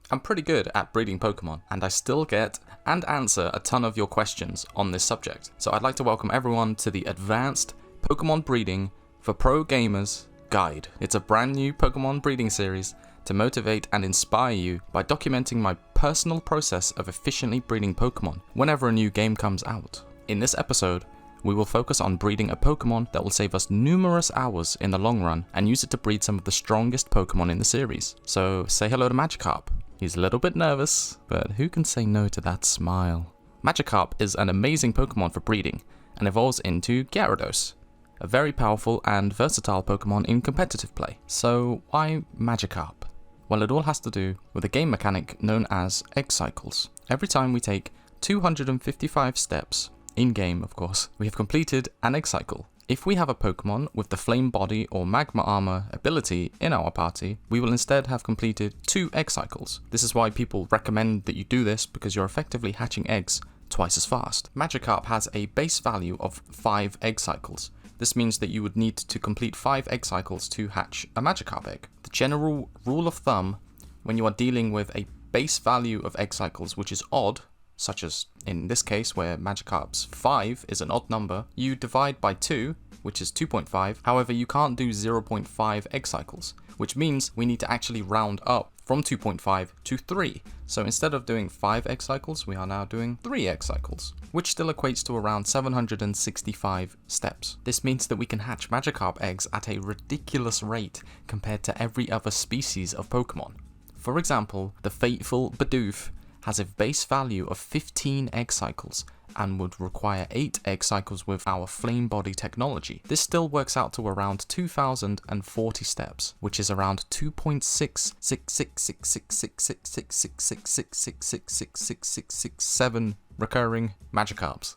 I'm pretty good at breeding Pokemon, and I still get and answer a ton of your questions on this subject. So I'd like to welcome everyone to the Advanced Pokemon Breeding for Pro Gamers Guide. It's a brand new Pokemon breeding series to motivate and inspire you by documenting my personal process of efficiently breeding Pokemon whenever a new game comes out. In this episode, we will focus on breeding a Pokemon that will save us numerous hours in the long run and use it to breed some of the strongest Pokemon in the series. So say hello to Magikarp. He's a little bit nervous, but who can say no to that smile? Magikarp is an amazing Pokemon for breeding and evolves into Gyarados, a very powerful and versatile Pokemon in competitive play. So why Magikarp? Well, it all has to do with a game mechanic known as egg cycles. Every time we take 255 steps, in-game of course, we have completed an egg cycle. If we have a Pokemon with the Flame Body or Magma Armor ability in our party, we will instead have completed 2 egg cycles. This is why people recommend that you do this, because you're effectively hatching eggs twice as fast. Magikarp has a base value of 5 egg cycles. This means that you would need to complete 5 egg cycles to hatch a Magikarp egg. The general rule of thumb when you are dealing with a base value of egg cycles which is odd, such as in this case where Magikarp's 5 is an odd number, you divide by 2, which is 2.5. However, you can't do 0.5 egg cycles, which means we need to actually round up from 2.5 to 3. So instead of doing 5 egg cycles, we are now doing 3 egg cycles, which still equates to around 765 steps. This means that we can hatch Magikarp eggs at a ridiculous rate compared to every other species of Pokemon. For example, the fateful Bidoof has a base value of 15 egg cycles and would require 8 egg cycles with our Flame Body technology. This still works out to around 2,040 steps, which is around 2.66666666666666667 recurring Magikarps.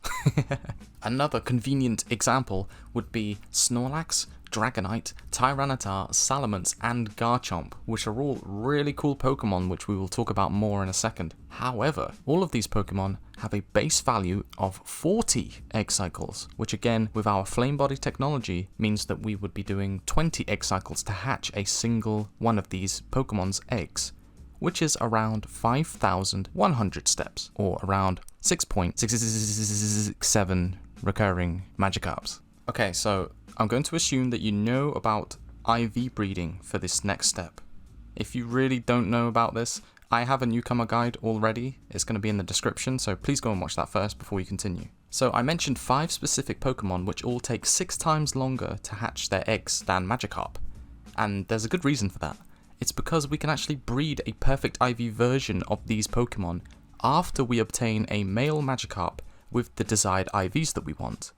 Another convenient example would be Snorlax, Dragonite, Tyranitar, Salamence, and Garchomp, which are all really cool Pokemon which we will talk about more in a second. However, all of these Pokemon have a base value of 40 egg cycles, which again, with our Flame Body technology, means that we would be doing 20 egg cycles to hatch a single one of these Pokemon's eggs, which is around 5,100 steps, or around 6.667 recurring Magikarps. Okay, so I'm going to assume that you know about IV breeding for this next step. If you really don't know about this, I have a newcomer guide already. It's going to be in the description, so please go and watch that first before you continue. So I mentioned 5 specific Pokemon which all take 6 times longer to hatch their eggs than Magikarp. And there's a good reason for that. It's because we can actually breed a perfect IV version of these Pokemon after we obtain a male Magikarp with the desired IVs that we want.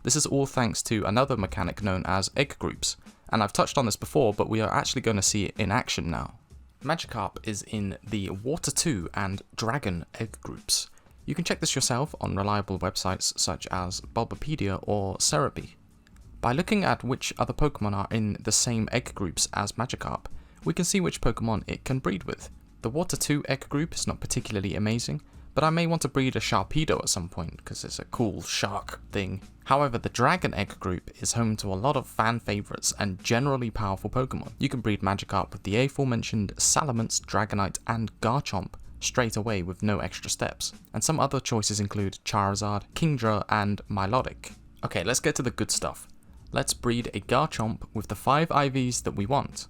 This is all thanks to another mechanic known as egg groups, and I've touched on this before, but we are actually going to see it in action now. Magikarp is in the Water 2 and Dragon egg groups. You can check this yourself on reliable websites such as Bulbapedia or Cerebi. By looking at which other Pokemon are in the same egg groups as Magikarp, we can see which Pokemon it can breed with. The Water 2 egg group is not particularly amazing, but I may want to breed a Sharpedo at some point because it's a cool shark thing. However, the Dragon egg group is home to a lot of fan favourites and generally powerful Pokemon. You can breed Magikarp with the aforementioned Salamence, Dragonite, and Garchomp straight away with no extra steps. And some other choices include Charizard, Kingdra, and Milotic. Okay, let's get to the good stuff. Let's breed a Garchomp with the 5 IVs that we want.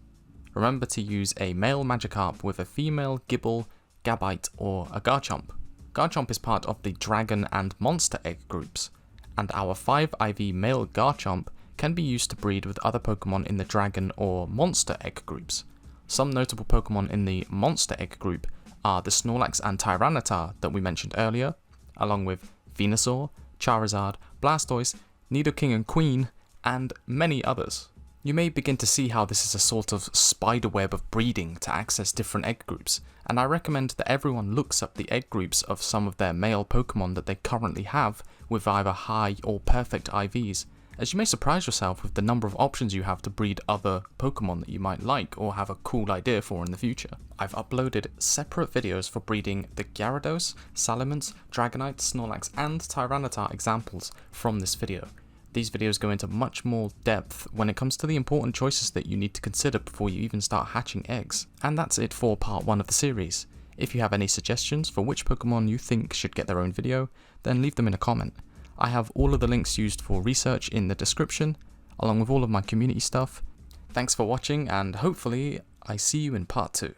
Remember to use a male Magikarp with a female Gible, Gabite, or a Garchomp. Garchomp is part of the Dragon and Monster egg groups, and our 5 IV male Garchomp can be used to breed with other Pokemon in the Dragon or Monster egg groups. Some notable Pokemon in the Monster egg group are the Snorlax and Tyranitar that we mentioned earlier, along with Venusaur, Charizard, Blastoise, Nidoking and Queen, and many others. You may begin to see how this is a sort of spiderweb of breeding to access different egg groups, and I recommend that everyone looks up the egg groups of some of their male Pokemon that they currently have with either high or perfect IVs, as you may surprise yourself with the number of options you have to breed other Pokemon that you might like or have a cool idea for in the future. I've uploaded separate videos for breeding the Gyarados, Salamence, Dragonite, Snorlax and Tyranitar examples from this video. These videos go into much more depth when it comes to the important choices that you need to consider before you even start hatching eggs. And that's it for part 1 of the series. If you have any suggestions for which Pokemon you think should get their own video, then leave them in a comment. I have all of the links used for research in the description, along with all of my community stuff. Thanks for watching, and hopefully I see you in part 2.